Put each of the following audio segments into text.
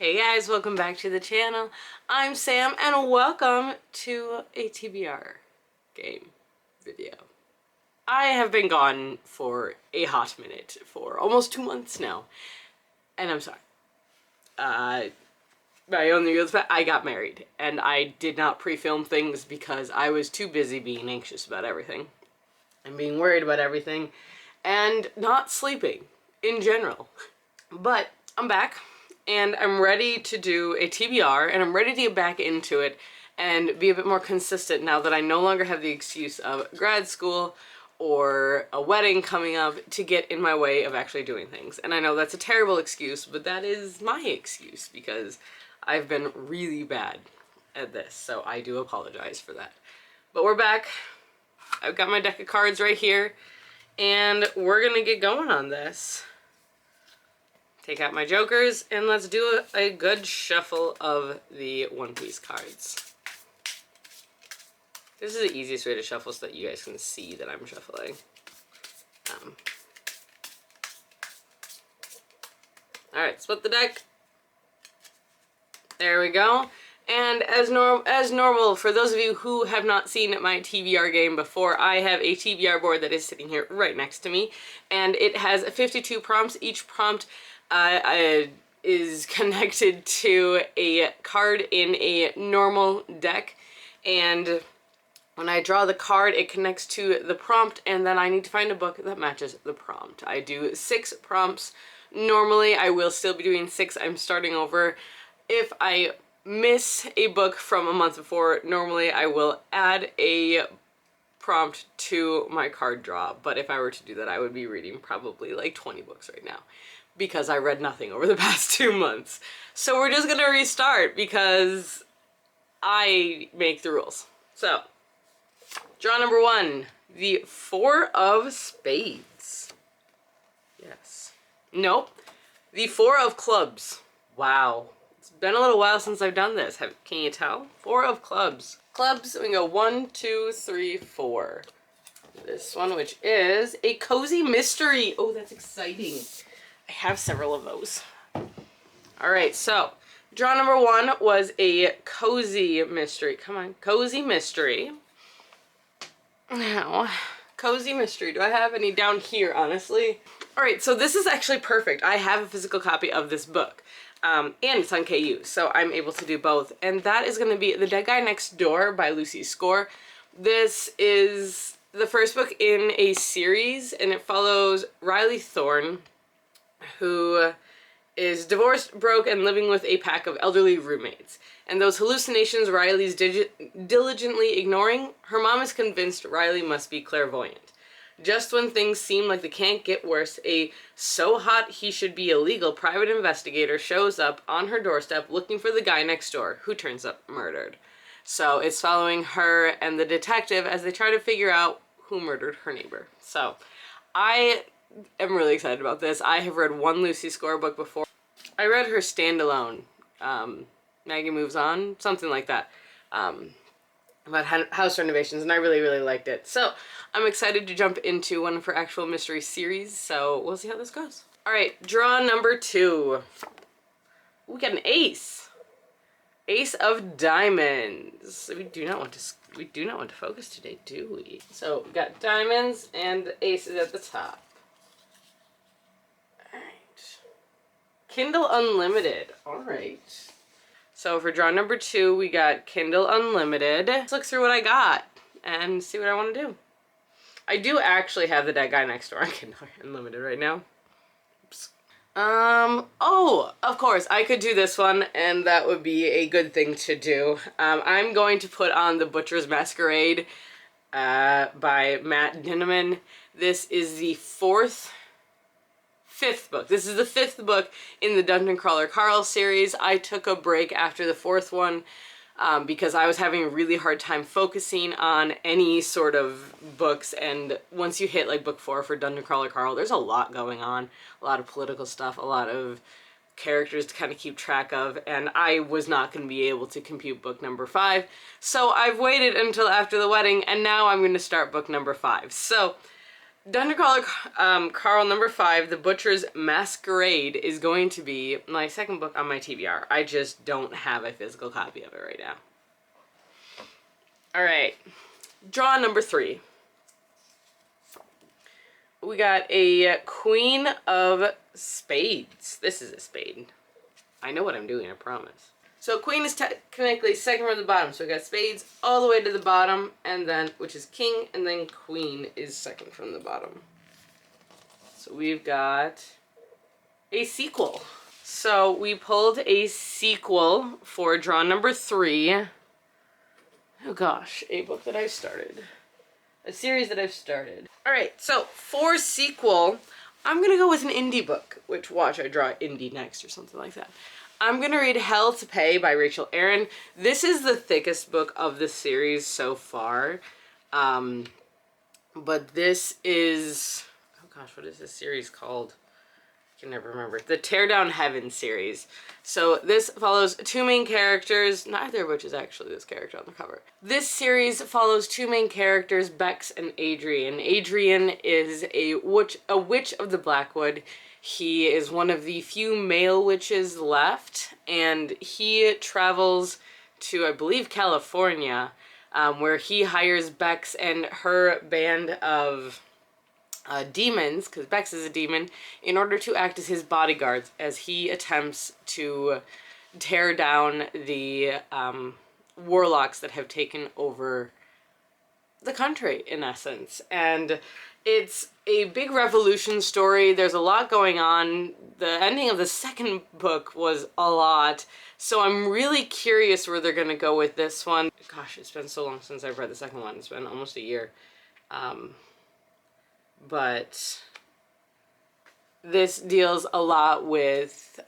Hey guys, welcome back to the channel. I'm Sam and welcome to a TBR game video. I have been gone for a hot minute, for almost 2 months now, and I'm sorry. My only real I got married and I did not pre-film things because I was too busy being anxious about everything and being worried about everything and not sleeping in general. But I'm back. And I'm ready to do a TBR, and I'm ready to get back into it and be a bit more consistent now that I no longer have the excuse of grad school or a wedding coming up to get in my way of actually doing things. And I know that's a terrible excuse, but that is my excuse because I've been really bad at this, so I do apologize for that. But we're back. I've got my deck of cards right here, and we're gonna get going on this. Take out my jokers and let's do a good shuffle of the One Piece cards. This is the easiest way to shuffle so that you guys can see that I'm shuffling. Alright, split the deck. There we go. And as normal, for those of you who have not seen my TBR game before, I have a TBR board that is sitting here right next to me. And it has 52 prompts. Each prompt is connected to a card in a normal deck, and when I draw the card it connects to the prompt, and then I need to find a book that matches the prompt. I do 6 prompts normally. I will still be doing 6. I'm starting over. If I miss a book from a month before, normally I will add a prompt to my card draw, but if I were to do that I would be reading probably like 20 books right now, because I read nothing over the past 2 months. So we're just gonna restart because I make the rules. So, draw number 1, the 4 of Spades. Yes. Nope. The 4 of Clubs. Wow. It's been a little while since I've done this. Can you tell? 4 of Clubs. Clubs, we go 1, 2, 3, 4. This one, which is a cozy mystery. Oh, that's exciting. I have several of those. Alright, so draw number 1 was a cozy mystery. Come on, cozy mystery. Now, cozy mystery. Do I have any down here, honestly? Alright, so this is actually perfect. I have a physical copy of this book. And it's on KU, so I'm able to do both. And that is going to be The Dead Guy Next Door by Lucy Score. This is the first book in a series, and it follows Riley Thorne, who is divorced, broke, and living with a pack of elderly roommates. And those hallucinations Riley's diligently ignoring, her mom is convinced Riley must be clairvoyant. Just when things seem like they can't get worse, a so hot he should be illegal private investigator shows up on her doorstep looking for the guy next door, who turns up murdered. So it's following her and the detective as they try to figure out who murdered her neighbor. So I'm really excited about this. I have read one Lucy Score book before. I read her standalone, Maggie Moves On, something like that, about house renovations, and I really, really liked it. So I'm excited to jump into one of her actual mystery series, so we'll see how this goes. Alright, draw number 2. We got an ace. Ace of Diamonds. We do not want to focus today, do we? So we got diamonds and the aces at the top. Alright. Kindle Unlimited. Alright. So for draw number 2, we got Kindle Unlimited. Let's look through what I got and see what I want to do. I do actually have The Dead Guy Next Door on Kindle Unlimited right now. Oops. Oh, of course, I could do this one, and that would be a good thing to do. I'm going to put on The Butcher's Masquerade by Matt Dinneman. This is the 5th book. This is the 5th book in the Dungeon Crawler Carl series. I took a break after the 4th one because I was having a really hard time focusing on any sort of books, and once you hit like book 4 for Dungeon Crawler Carl, there's a lot going on, a lot of political stuff, a lot of characters to kind of keep track of, and I was not going to be able to compute book number 5, so I've waited until after the wedding, and now I'm going to start book number 5. So Dungeon Crawler Carl number 5, The Butcher's Masquerade, is going to be my second book on my TBR. I just don't have a physical copy of it right now. Alright, draw number 3. We got a Queen of Spades. This is a spade. I know what I'm doing, I promise. So Queen is technically second from the bottom. So we got Spades all the way to the bottom, and then, which is King, and then Queen is second from the bottom. So we've got a sequel. So we pulled a sequel for draw number 3. Oh gosh, a book that I've started. A series that I've started. Alright, so for sequel, I'm gonna go with an indie book, which, watch, I draw indie next or something like that. I'm gonna read Hell to Pay by Rachel Aaron. This is the thickest book of the series so far. But this is, oh gosh, what is this series called? I can never remember. The Tear Down Heaven series. So this follows 2 main characters, neither of which is actually this character on the cover. This series follows 2 main characters, Bex and Adrian. Adrian is a witch of the Blackwood. He is one of the few male witches left, and he travels to, I believe, California, where he hires Bex and her band of demons, because Bex is a demon, in order to act as his bodyguards as he attempts to tear down the warlocks that have taken over the country, in essence. And it's a big revolution story. There's a lot going on. The ending of the second book was a lot, so I'm really curious where they're gonna go with this one. Gosh, it's been so long since I've read the second one. It's been almost a year. But this deals a lot with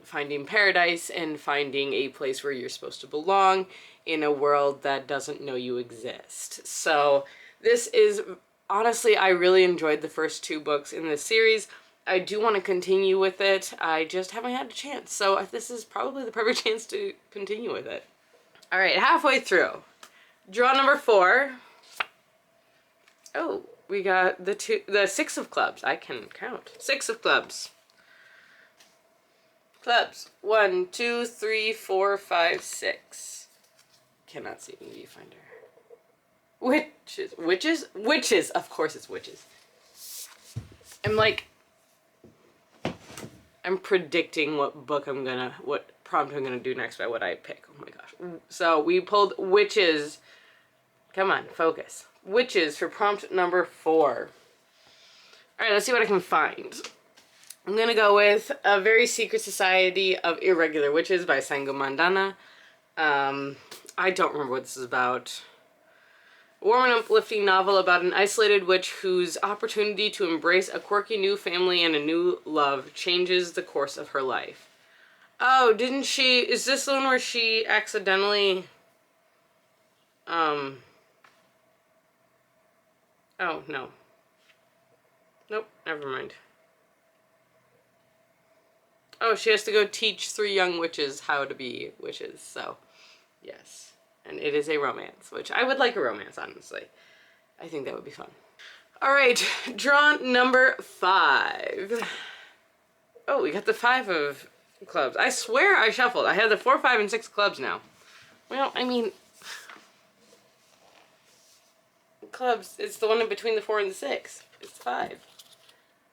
finding paradise and finding a place where you're supposed to belong in a world that doesn't know you exist. So this is, honestly, I really enjoyed the first 2 books in this series. I do want to continue with it. I just haven't had a chance. So this is probably the perfect chance to continue with it. All right, halfway through. Draw number 4. Oh, we got the 6 of clubs. I can count. 6 of clubs. Clubs. 1, 2, 3, 4, 5, 6. Cannot see in the viewfinder. Witches? Witches! Of course it's witches. I'm predicting what prompt I'm gonna do next by what I pick. Oh my gosh. So we pulled witches. Come on, focus. Witches for prompt number 4. Alright, let's see what I can find. I'm gonna go with A Very Secret Society of Irregular Witches by Sango Mandana. I don't remember what this is about. A warm and uplifting novel about an isolated witch whose opportunity to embrace a quirky new family and a new love changes the course of her life. Oh, is this the one where she accidentally, oh, no. Nope, never mind. Oh, she has to go teach 3 young witches how to be witches, so, yes. And it is a romance, which I would like a romance, honestly. I think that would be fun. Alright, draw number 5. Oh, we got the 5 of clubs. I swear I shuffled. I have the 4, 5, and 6 clubs now. Well, I mean, clubs, it's the one in between the 4 and the 6. It's 5.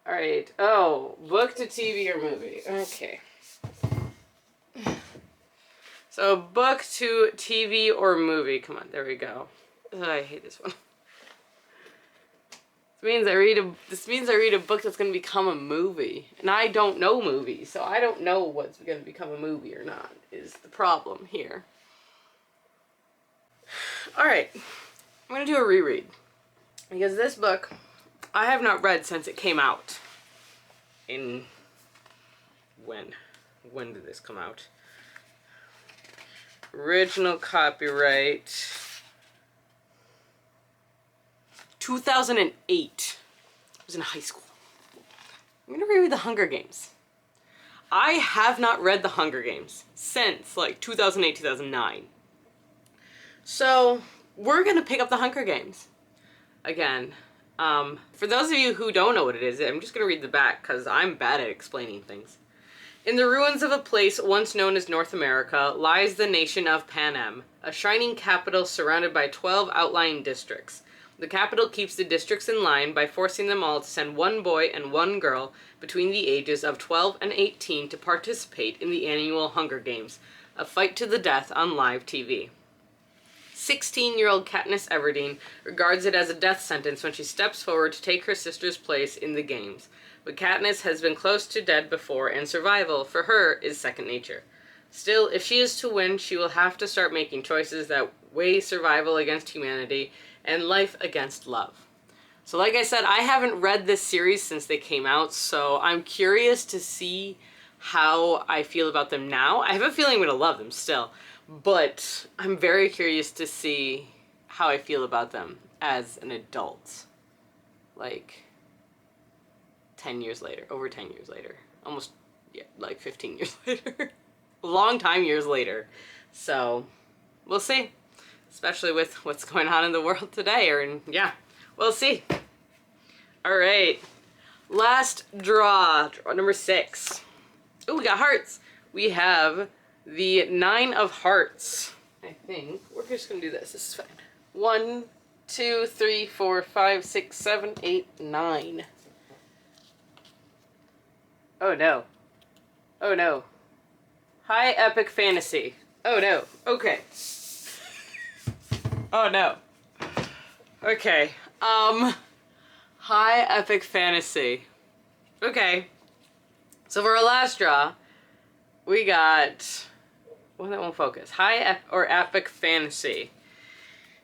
Alright, oh, book to TV or movie. Okay. So, book to TV or movie. Come on, there we go. Ugh, I hate this one. This means I read a book that's going to become a movie. And I don't know movies, so I don't know what's going to become a movie or not, is the problem here. Alright, I'm going to do a reread. Because this book, I have not read since it came out. In... when? When did this come out? Original copyright 2008. I was in high school. I'm gonna reread The Hunger Games. I have not read The Hunger Games since like 2008, 2009. So we're gonna pick up The Hunger Games again. For those of you who don't know what it is, I'm just going to read the back because I'm bad at explaining things. In the ruins of a place once known as North America lies the nation of Panem, a shining capital surrounded by 12 outlying districts. The capital keeps the districts in line by forcing them all to send one boy and one girl between the ages of 12 and 18 to participate in the annual Hunger Games, a fight to the death on live TV. 16-year-old Katniss Everdeen regards it as a death sentence when she steps forward to take her sister's place in the games. But Katniss has been close to dead before, and survival, for her, is second nature. Still, if she is to win, she will have to start making choices that weigh survival against humanity and life against love. So like I said, I haven't read this series since they came out, so I'm curious to see how I feel about them now. I have a feeling I'm going to love them still, but I'm very curious to see how I feel about them as an adult. Like, 10 years later, over 10 years later. Almost, yeah, like 15 years later. A long time years later. So, we'll see. Especially with what's going on in the world today, yeah, we'll see. All right, last draw number 6. Oh, we got hearts. We have the 9 of Hearts. I think we're just gonna do this. This is fine. 1, 2, 3, 4, 5, 6, 7, 8, 9. Oh no. Oh no. High epic fantasy. Oh no. Okay. Oh no. Okay. High epic fantasy. Okay. So for our last draw, we got one that won't focus. High or epic fantasy.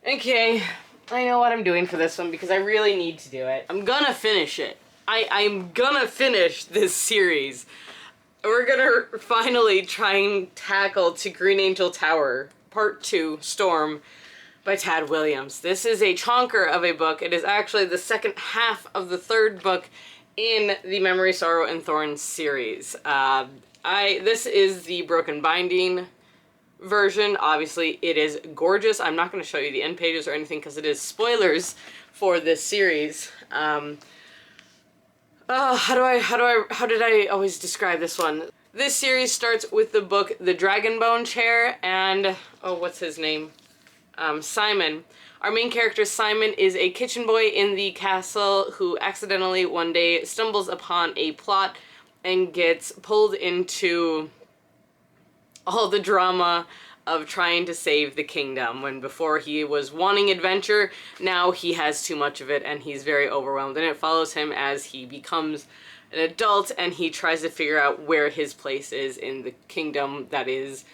Okay. I know what I'm doing for this one because I really need to do it. I'm gonna finish it. I'm gonna finish this series. We're gonna finally try and tackle To Green Angel Tower, Part 2, Storm, by Tad Williams. This is a chonker of a book. It is actually the second half of the third book in the Memory, Sorrow, and Thorns series. This is the broken binding version. Obviously, it is gorgeous. I'm not going to show you the end pages or anything because it is spoilers for this series. How did I always describe this one? This series starts with the book The Dragonbone Chair and, oh, what's his name? Simon. Our main character, Simon, is a kitchen boy in the castle who accidentally one day stumbles upon a plot and gets pulled into all the drama of trying to save the kingdom, when before he was wanting adventure, now he has too much of it and he's very overwhelmed, and it follows him as he becomes an adult and he tries to figure out where his place is in the kingdom that is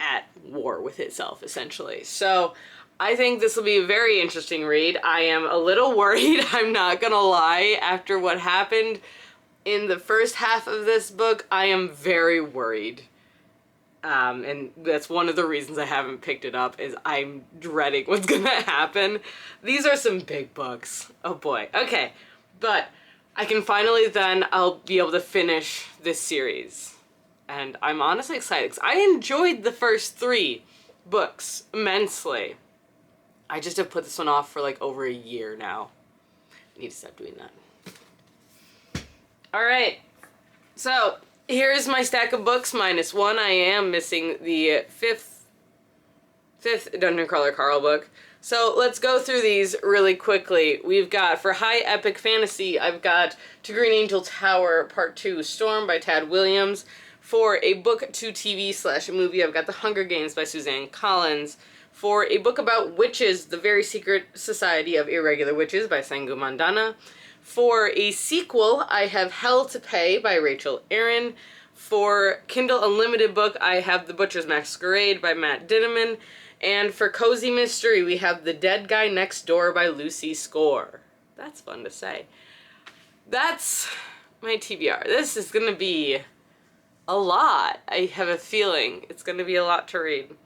at war with itself, essentially. So I think this will be a very interesting read. I am a little worried, I'm not gonna lie, after what happened in the first half of this book. I am very worried. And that's one of the reasons I haven't picked it up, is I'm dreading what's gonna happen. These are some big books. Oh boy. Okay. But I can finally then, I'll be able to finish this series. And I'm honestly excited because I enjoyed the first 3 books immensely. I just have put this one off for like over a year now. I need to stop doing that. Alright. So, here's my stack of books, minus 1. I am missing the fifth Dungeon Crawler Carl book. So let's go through these really quickly. We've got, for high epic fantasy, I've got To Green Angel Tower Part 2, Storm by Tad Williams. For a book to TV/movie, I've got The Hunger Games by Suzanne Collins. For a book about witches, The Very Secret Society of Irregular Witches by Sangu Mandana. For a sequel, I have Hell to Pay by Rachel Aaron. For Kindle Unlimited book, I have The Butcher's Masquerade by Matt Dinneman. And for cozy mystery, we have The Dead Guy Next Door by Lucy Score. That's fun to say. That's my TBR. This is gonna be a lot. I have a feeling it's gonna be a lot to read.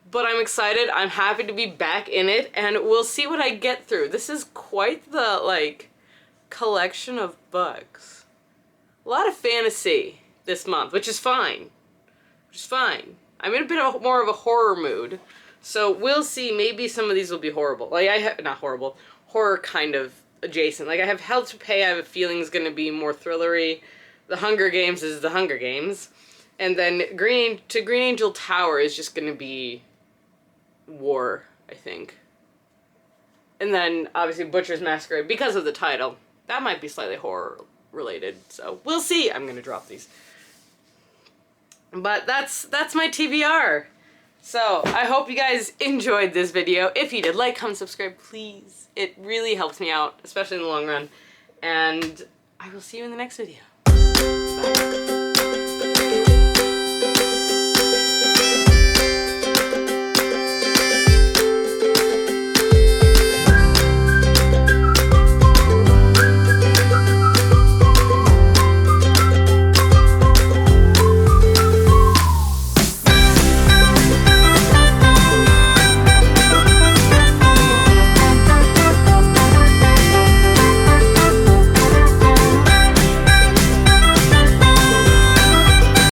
But I'm excited, I'm happy to be back in it, and we'll see what I get through. This is quite the, like, collection of books. A lot of fantasy this month, which is fine. I'm in a bit of more of a horror mood, so we'll see. Maybe some of these will be horrible. Like, not horrible, horror kind of adjacent. Like I have Hell to Pay, I have a feeling is going to be more thrillery. The Hunger Games is the Hunger Games. And then Green Angel Tower is just going to be war, I think. And then obviously Butcher's Masquerade, because of the title. That might be slightly horror related, so we'll see. I'm going to drop these. But that's my TBR. So I hope you guys enjoyed this video. If you did, like, comment, subscribe, please. It really helps me out, especially in the long run. And I will see you in the next video.